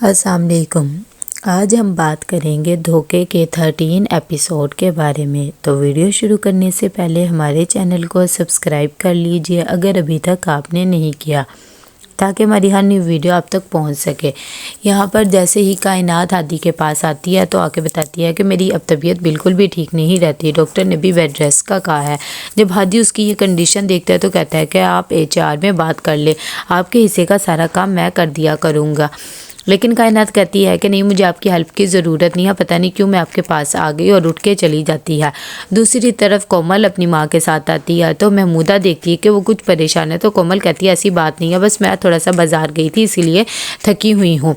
السلام علیکم۔ آج ہم بات کریں گے دھوکے کے 13 ایپیسوڈ کے بارے میں۔ تو ویڈیو شروع کرنے سے پہلے ہمارے چینل کو سبسکرائب کر لیجئے اگر ابھی تک آپ نے نہیں کیا، تاکہ ہماری ہر نیو ویڈیو آپ تک پہنچ سکے۔ یہاں پر جیسے ہی کائنات ہادی کے پاس آتی ہے تو آ کے بتاتی ہے کہ میری اب طبیعت بالکل بھی ٹھیک نہیں رہتی، ڈاکٹر نے بھی بیڈ ریسٹ کا کہا ہے۔ جب ہادی اس کی یہ کنڈیشن دیکھتا ہے تو کہتا ہے کہ آپ HR میں بات کر لیں، آپ کے حصے کا سارا کام میں کر دیا کروں گا۔ لیکن کائنات کہتی ہے کہ نہیں، مجھے آپ کی ہیلپ کی ضرورت نہیں ہے، پتہ نہیں کیوں میں آپ کے پاس آ گئی، اور اٹھ کے چلی جاتی ہے۔ دوسری طرف کومل اپنی ماں کے ساتھ آتی ہے تو محمودہ دیکھتی ہے کہ وہ کچھ پریشان ہے، تو کومل کہتی ہے ایسی بات نہیں ہے، بس میں تھوڑا سا بازار گئی تھی اسی لیے تھکی ہوئی ہوں۔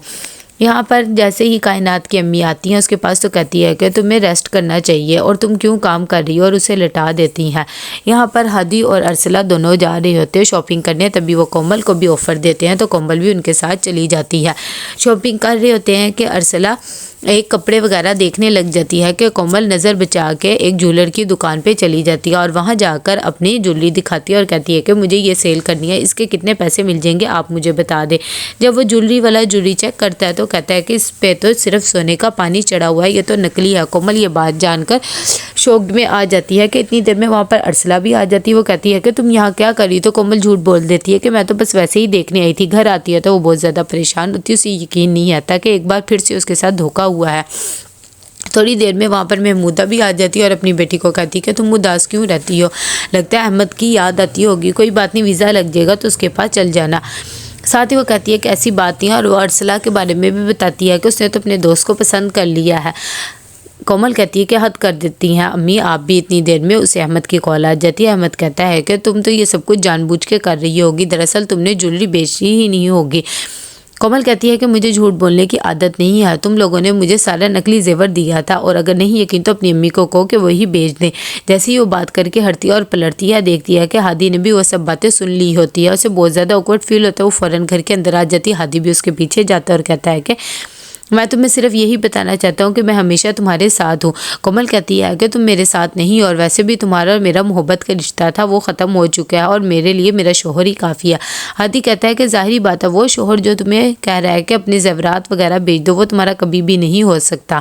یہاں پر جیسے ہی کائنات کی امی آتی ہیں اس کے پاس تو کہتی ہے کہ تمہیں ریسٹ کرنا چاہیے اور تم کیوں کام کر رہی ہو، اور اسے لٹا دیتی ہیں۔ یہاں پر ہادی اور ارسلہ دونوں جا رہے ہوتے ہیں شاپنگ کرنے، تبھی وہ کومل کو بھی آفر دیتے ہیں تو کومل بھی ان کے ساتھ چلی جاتی ہے۔ شاپنگ کر رہے ہوتے ہیں کہ ارسلہ ایک کپڑے وغیرہ دیکھنے لگ جاتی ہے کہ کومل نظر بچا کے ایک جولر کی دکان پہ چلی جاتی ہے اور وہاں جا کر اپنی جویلری دکھاتی ہے اور کہتی ہے کہ مجھے یہ سیل کرنی ہے، اس کے کتنے پیسے مل جائیں گے آپ مجھے بتا دیں۔ جب وہ جویلری والا جویلری چیک کرتا ہے تو کہتا ہے کہ اس پہ تو صرف سونے کا پانی چڑھا ہوا ہے، یہ تو نکلی ہے۔ کومل یہ بات جان کر شوکڈ میں آ جاتی ہے کہ اتنی دیر میں وہاں پر ارسلہ بھی آ جاتی ہے۔ وہ کہتی ہے کہ تم یہاں کیا کر رہی؟ تو کومل جھوٹ بول دیتی ہے کہ میں تو بس ویسے ہی دیکھنے آئی تھی۔ گھر آتی ہے تو وہ بہت زیادہ پریشان ہوتی ہے، اسے یقین نہیں آتا کہ ایک بار پھر سے اس کے ساتھ دھوکا ہوا ہے۔ تھوڑی دیر میں وہاں پر محمودہ بھی آ جاتی ہے اور اپنی بیٹی کو کہتی ہے کہ تم اداس کیوں رہتی ہو، لگتا ہے احمد کی یاد آتی ہوگی، کوئی بات نہیں، ویزا لگ جائے گا تو اس کے پاس چل جانا۔ ساتھ ہی وہ کہتی ہے کہ ایسی بات نہیں ہے، اور وہ ارسلہ کے بارے میں بھی بتاتی ہے کہ اس نے تو اپنے دوست کو پسند کر لیا ہے۔ کومل کہتی ہے کہ حد کر دیتی ہیں امی آپ بھی، اتنی دیر میں اسے احمد کی کال آ جاتی ہے۔ احمد کہتا ہے کہ تم تو یہ سب کچھ جان بوجھ کے کر رہی ہوگی، دراصل تم نے جویلری بیچی ہی نہیں ہوگی۔ کومل کہتی ہے کہ مجھے جھوٹ بولنے کی عادت نہیں ہے، تم لوگوں نے مجھے سارا نکلی زیور دیا تھا، اور اگر نہیں یقین تو اپنی امی کو کہو کہ وہی بیچ دیں۔ جیسے ہی وہ بات کر کے ہٹتی ہے اور پلٹتی ہے، دیکھتی ہے کہ ہادی نے بھی وہ سب باتیں سن لی ہوتی ہے، اسے بہت زیادہ awkward فیل ہوتا ہے، وہ فوراً گھر کے اندر آ جاتی ہے۔ ہادی بھی اس کے پیچھے جاتا ہے اور کہتا ہے کہ میں تمہیں صرف یہی بتانا چاہتا ہوں کہ میں ہمیشہ تمہارے ساتھ ہوں۔ کومل کہتی ہے کہ تم میرے ساتھ نہیں، اور ویسے بھی تمہارا اور میرا محبت کا رشتہ تھا وہ ختم ہو چکا ہے، اور میرے لیے میرا شوہر ہی کافی ہے۔ ہادی کہتا ہے کہ ظاہری بات ہے وہ شوہر جو تمہیں کہہ رہا ہے کہ اپنے زیورات وغیرہ بیچ دو، وہ تمہارا کبھی بھی نہیں ہو سکتا۔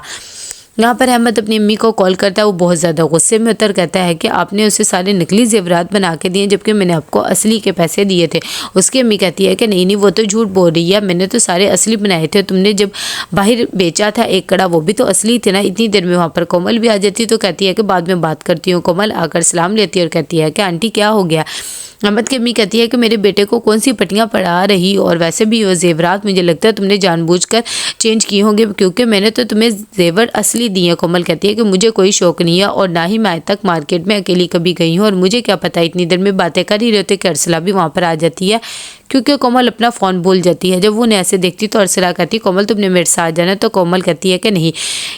یہاں پر احمد اپنی امی کو کال کرتا ہے، وہ بہت زیادہ غصے میں اتر کہتا ہے کہ آپ نے اسے سارے نکلی زیورات بنا کے دیے جبکہ میں نے آپ کو اصلی کے پیسے دیے تھے۔ اس کی امی کہتی ہے کہ نہیں وہ تو جھوٹ بول رہی ہے، میں نے تو سارے اصلی بنائے تھے، تم نے جب باہر بیچا تھا ایک کڑا وہ بھی تو اصلی تھے نا۔ اتنی دیر میں وہاں پر کومل بھی آ جاتی ہے تو کہتی ہے کہ بعد میں بات کرتی ہوں۔ کومل آ کر سلام لیتی ہے اور کہتی ہے کہ آنٹی کیا ہو گیا؟ احمد کی امی کہتی ہے کہ میرے بیٹے کو کون سی پٹیاں پڑھا رہی، اور ویسے بھی وہ زیورات مجھے لگتا ہے تم نے جان بوجھ کر چینج کیے ہوں گے کیونکہ میں نے تو تمہیں زیور اصلی دیے۔ کومل کہتی ہے کہ مجھے کوئی شوق نہیں ہے، اور نہ ہی میں آج تک مارکیٹ میں اکیلی کبھی گئی ہوں، اور مجھے کیا پتہ۔ اتنی دیر میں باتیں کر ہی رہتے کہ ارسلہ بھی وہاں پر آ جاتی ہے کیونکہ کومل اپنا فون بھول جاتی ہے۔ جب وہ انہیں ایسے دیکھتی تو ارسلہ کہتی کومل تم نے میرے ساتھ جانا، تو کومل کہتی ہے کہ نہیں۔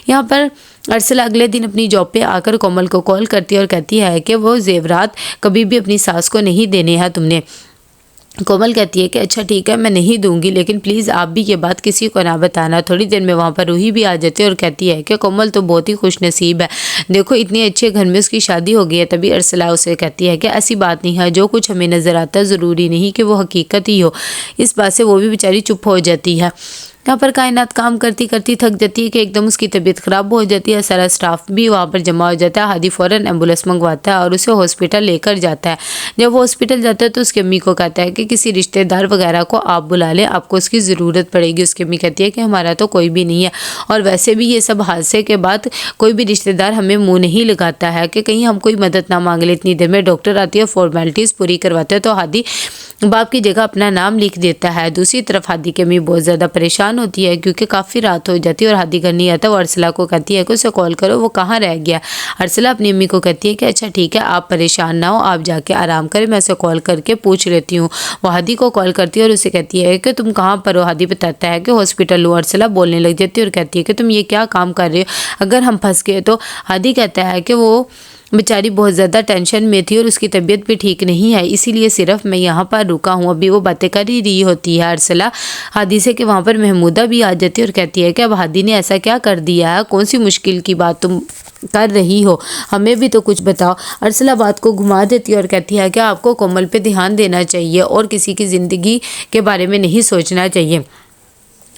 یہاں پر ارسلہ اگلے دن اپنی جاب پہ آ کر کومل کو کال کرتی ہے اور کہتی ہے کہ وہ زیورات کبھی بھی اپنی ساس کو نہیں دینے ہیں تم نے۔ کومل کہتی ہے کہ اچھا ٹھیک ہے میں نہیں دوں گی، لیکن پلیز آپ بھی یہ بات کسی کو نہ بتانا۔ تھوڑی دیر میں وہاں پر روحی بھی آ جاتی ہے اور کہتی ہے کہ کومل تو بہت ہی خوش نصیب ہے، دیکھو اتنے اچھے گھر میں اس کی شادی ہو گئی ہے۔ تبھی ارسلہ اسے کہتی ہے کہ ایسی بات نہیں ہے، جو کچھ ہمیں نظر آتا ہے ضروری نہیں کہ وہ حقیقت ہی ہو۔ اس بات سے وہ بھی بیچاری چپ ہو جاتی ہے۔ یہاں پر کائنات کام کرتی کرتی تھک جاتی ہے کہ ایک دم اس کی طبیعت خراب ہو جاتی ہے، سارا سٹاف بھی وہاں پر جمع ہو جاتا ہے۔ ہادی فوراً ایمبولینس منگواتا ہے اور اسے ہاسپٹل لے کر جاتا ہے۔ جب وہ ہاسپٹل جاتا ہے تو اس کی امی کو کہتا ہے کہ کسی رشتہ دار وغیرہ کو آپ بلا لیں، آپ کو اس کی ضرورت پڑے گی۔ اس کی امی کہتی ہے کہ ہمارا تو کوئی بھی نہیں ہے، اور ویسے بھی یہ سب حادثے کے بعد کوئی بھی رشتہ دار ہمیں منہ نہیں لگاتا ہے کہ کہیں ہم کوئی مدد نہ مانگ لیں۔ اتنی دیر میں ڈاکٹر آتی ہے، فارمیلٹیز پوری کرواتے ہیں تو ہادی باپ کی جگہ اپنا نام لکھ دیتا ہے۔ دوسری طرف ہادی کی امی بہت زیادہ پریشان ہوتی ہے کیونکہ کافی رات ہو جاتی ہے اور ہادی گھر نہیں آتا۔ وہ ارسلہ کو کہتی ہے کہ اسے کال کرو، وہ کہاں رہ گیا۔ ارسلہ اپنی امی کو کہتی ہے کہ اچھا ٹھیک ہے آپ پریشان نہ ہو، آپ جا کے آرام کریں، میں اسے کال کر کے پوچھ لیتی ہوں۔ وہ ہادی کو کال کرتی ہے اور اسے کہتی ہے کہ تم کہاں پر ہو۔ ہادی بتاتا ہے کہ ہاسپٹل ہوں۔ ارسلہ بولنے لگ جاتی ہے اور کہتی ہے کہ تم یہ کیا کام کر رہے ہو، اگر ہم پھنس گئے تو۔ ہادی کہتا ہے کہ وہ بیچاری بہت زیادہ ٹینشن میں تھی اور اس کی طبیعت بھی ٹھیک نہیں ہے، اسی لیے صرف میں یہاں پر رکا ہوں۔ ابھی وہ باتیں کر ہی رہی ہوتی ہے ارسلہ ہادی سے کہ وہاں پر محمودہ بھی آ جاتی ہے اور کہتی ہے کہ اب ہادی نے ایسا کیا کر دیا ہے، کون سی مشکل کی بات تم کر رہی ہو، ہمیں بھی تو کچھ بتاؤ۔ ارسلہ بات کو گھما دیتی ہے اور کہتی ہے کہ آپ کو کومل پہ دھیان دینا چاہیے اور کسی کی زندگی کے بارے میں نہیں سوچنا چاہیے۔